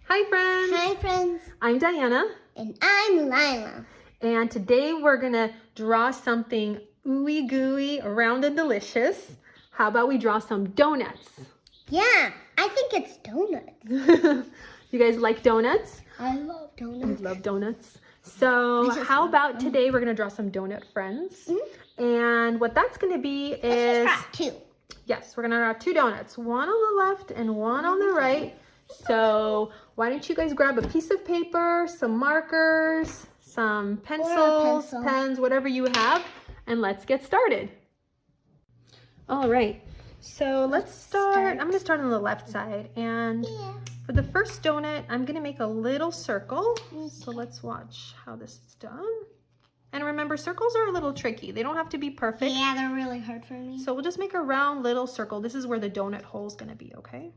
Hi friends! Hi friends! I'm Diana. And I'm Lila. And today we're gonna draw something ooey gooey, round and delicious. How about we draw some donuts? Yeah, I think it's donuts. You guys like donuts? I love donuts. I love donuts. So how about today we're gonna draw some donut friends. And what that's gonna be is... Let's just draw two. Yes, we're gonna draw two donuts. One on the left and one on the right. So why don't you guys grab a piece of paper, some markers, some pencils, pens, whatever you have, and let's get started. All right, so let's start. I'm gonna start on the left side, and for the first donut, I'm gonna make a little circle. So let's watch how this is done. And remember, circles are a little tricky. They don't have to be perfect. Yeah, they're really hard for me. So we'll just make a round little circle. This is where the donut hole is gonna be, okay?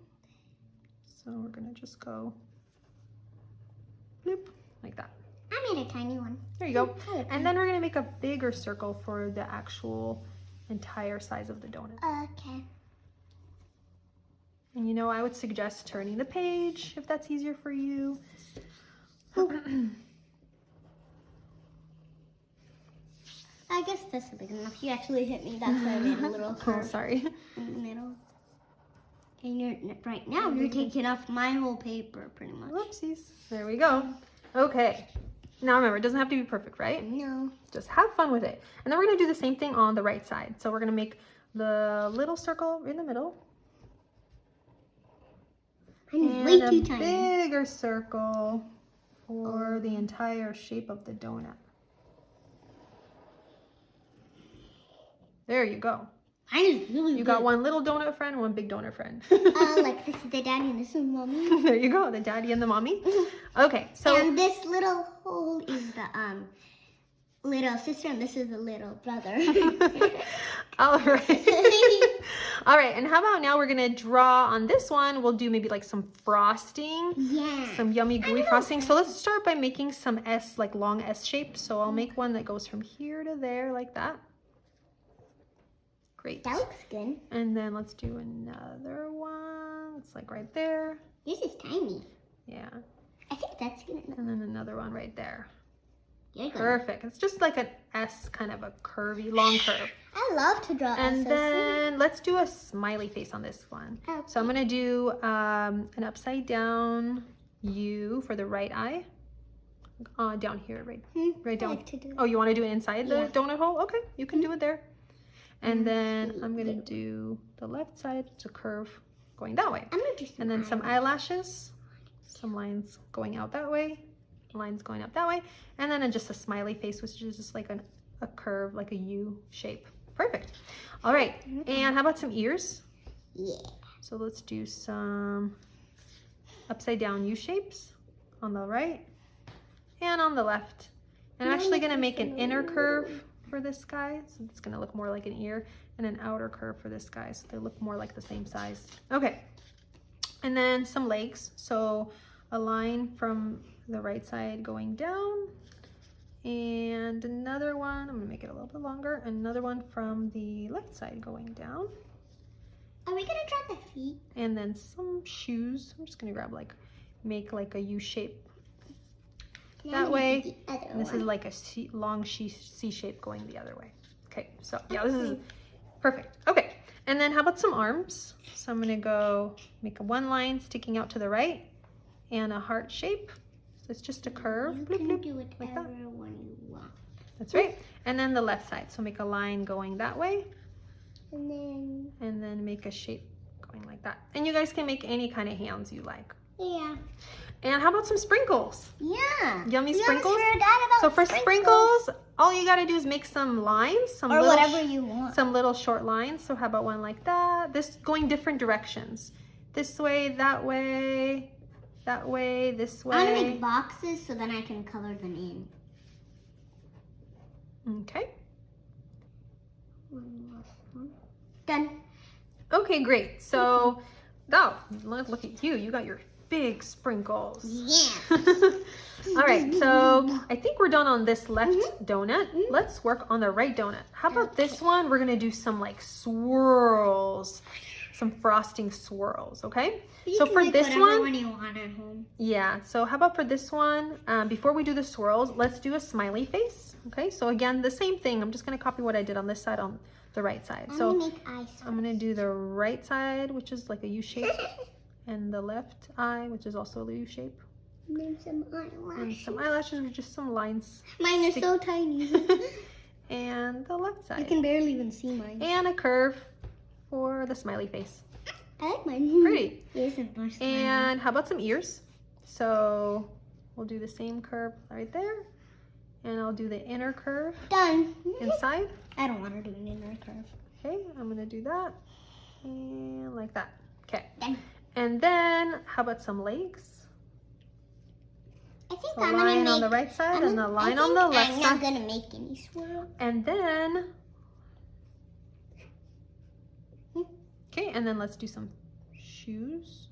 So we're gonna just go bloop, like that. I made a tiny one. There you go. And then we're gonna make a bigger circle for the actual entire size of the donut. Okay. And you know, I would suggest turning the page if that's easier for you. I guess this is big enough. You actually hit me. That's why I made a little curve. Oh, sorry. In the middle. And right now you're taking off my whole paper pretty much. Whoopsies. There we go. Okay. Now remember, it doesn't have to be perfect, right? No. Just have fun with it. And then we're gonna do the same thing on the right side. So we're gonna make the little circle in the middle. I'm way too tiny. And a bigger circle for the entire shape of the donut. There you go. Mine is really You got one little donut friend and one big donut friend. like this is the daddy and this is mommy. There you go, the daddy and the mommy. Okay, so and this little hole is the little sister, and this is the little brother. all right. All right, and how about now we're gonna draw on this one. We'll do maybe like some frosting. Yeah. Some yummy gooey frosting. So let's start by making some S, like long S shape. So I'll make one that goes from here to there like that. Great. That looks good. And then let's do another one. It's like right there. This is tiny. Yeah. I think that's good enough. And then another one right there. You're good. Perfect. It's just like an S, kind of a curvy, long curve. I love to draw And S's. then let's do a smiley face on this one. Okay. So I'm going to do an upside down U for the right eye. Down here, right down. I like to do Oh, you want to do it inside the donut hole? Okay, you can do it there. And then Mm-hmm. I'm gonna do the left side to curve going that way. I'm gonna do some and then some eyelashes, some lines going out that way, lines going up that way, and then just a smiley face, which is just like a curve, like a U shape. Perfect. All right, and how about some ears? Yeah. So let's do some upside down U shapes on the right and on the left. And I'm actually gonna make an inner curve for this guy, so it's gonna look more like an ear, and an outer curve for this guy, so they look more like the same size. Okay, and then some legs. So a line from the right side going down, and another one, I'm gonna make it a little bit longer, another one from the left side going down. Are we gonna draw the feet? And then some shoes. I'm just gonna grab make like a U shape that way. And this is like a long C shape going the other way. Okay, so yeah, this is perfect. Okay, and then how about some arms? So I'm gonna go make a one line sticking out to the right and a heart shape. So it's just a curve. You bloop, can bloop, do like that. whatever one you want. That's right. And then the left side. So make a line going that way. And then make a shape going like that. And you guys can make any kind of hands you like. yeah. And how about some sprinkles? Yeah. Yummy We sprinkles. almost forgot about So for sprinkles, all you gotta do is make some lines, some or little whatever you want. some little short lines. So how about one like that? This going different directions. This way, this way. I want to make boxes so then I can color them in. Okay. One last one. Done. Okay, great. So, look at you. You got your big sprinkles. Yeah. All right, so I think we're done on this left donut. Let's work on the right donut. How about this one? We're gonna do some like swirls. some frosting swirls, okay? You so can for make this whatever one, you want at home. yeah, so how about for this one, before we do the swirls, let's do a smiley face, okay? So again, the same thing. I'm just gonna copy what I did on this side on the right side. I'm So gonna make eyes. I'm gonna do the right side, which is like a U shape, and the left eye, which is also a U shape. Make some eyelashes. And some eyelashes with just some lines. Mine are so tiny. And the left side. You can barely even see mine. And a curve for the smiley face. I like mine. Pretty. Yes, of course. And how about some ears? So we'll do the same curve right there. And I'll do the inner curve. Done. Inside. I don't want to do an inner curve. Okay, I'm gonna do that. And like that. Okay. Done. And then how about some legs? I think So I'm line gonna make, on the right side and the line I on the think left I'm side. not gonna make any swirl. And then, okay, and then let's do some shoes.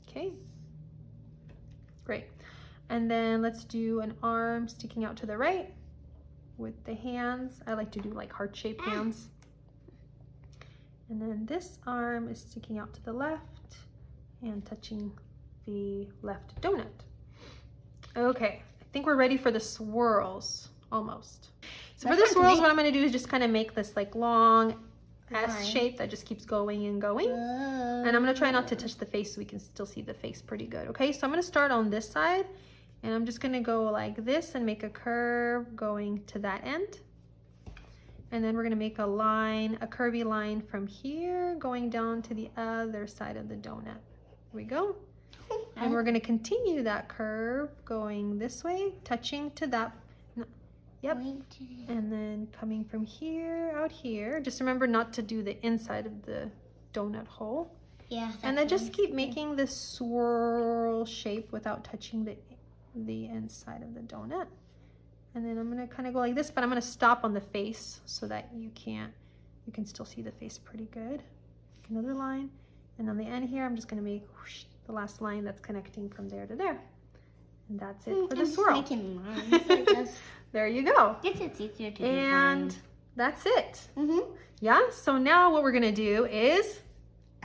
Okay, great. And then let's do an arm sticking out to the right with the hands. I like to do like heart-shaped hands. And then this arm is sticking out to the left and touching the left donut. Okay, I think we're ready for the swirls, almost. So for the swirls, what I'm gonna do is just kind of make this like long S shape that just keeps going and going. And I'm gonna try not to touch the face so we can still see the face pretty good, okay? So I'm gonna start on this side and I'm just gonna go like this and make a curve going to that end. And then we're gonna make a line, a curvy line from here going down to the other side of the donut. Here we go. And we're gonna continue that curve going this way, touching to that, yep. And then coming from here, out here. Just remember not to do the inside of the donut hole. Yeah. And then just keep making this swirl shape without touching the inside of the donut. And then I'm gonna kind of go like this, but I'm gonna stop on the face so that you can still see the face pretty good. Another line. And on the end here, I'm just gonna make whoosh, the last line that's connecting from there to there. And that's it for the swirl. There you go. It's easier to do And that's it. Mm-hmm. Yeah, so now what we're gonna do is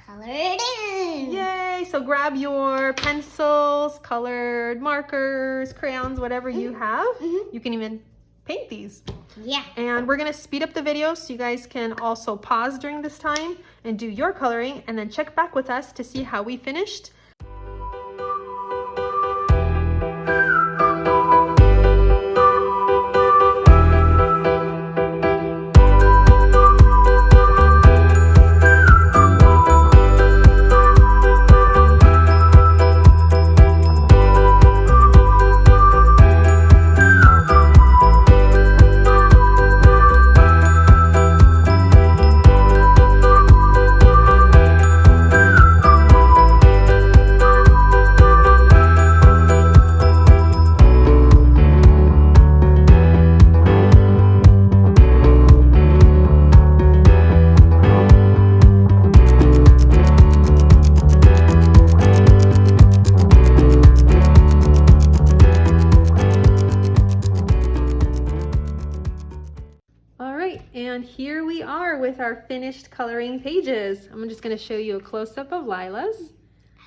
Color it in. yay! So grab your pencils, colored markers, crayons, whatever you have. You can even paint these. Yeah. And we're gonna speed up the video so you guys can also pause during this time and do your coloring and then check back with us to see how we finished. And here we are with our finished coloring pages. I'm just going to show you a close-up of Lila's.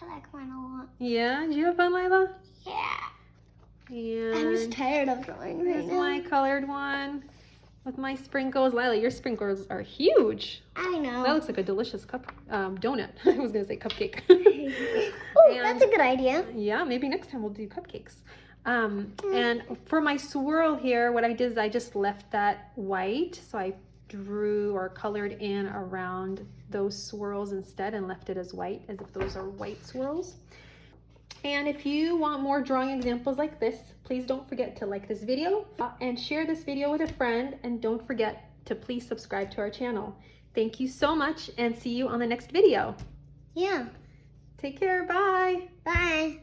I like mine a lot. Yeah, did you have fun, Lila? Yeah. And I'm just tired of drawing right here's now. my colored one with my sprinkles. Lila, your sprinkles are huge. I know. That looks like a delicious donut. I was going to say cupcake. Oh, that's a good idea. Yeah, maybe next time we'll do cupcakes. And for my swirl here, what I did is I just left that white. So I drew or colored in around those swirls instead and left it as white, as if those are white swirls. And if you want more drawing examples like this, please don't forget to like this video and share this video with a friend. And don't forget to please subscribe to our channel. Thank you so much and see you on the next video. Yeah. Take care. Bye. Bye.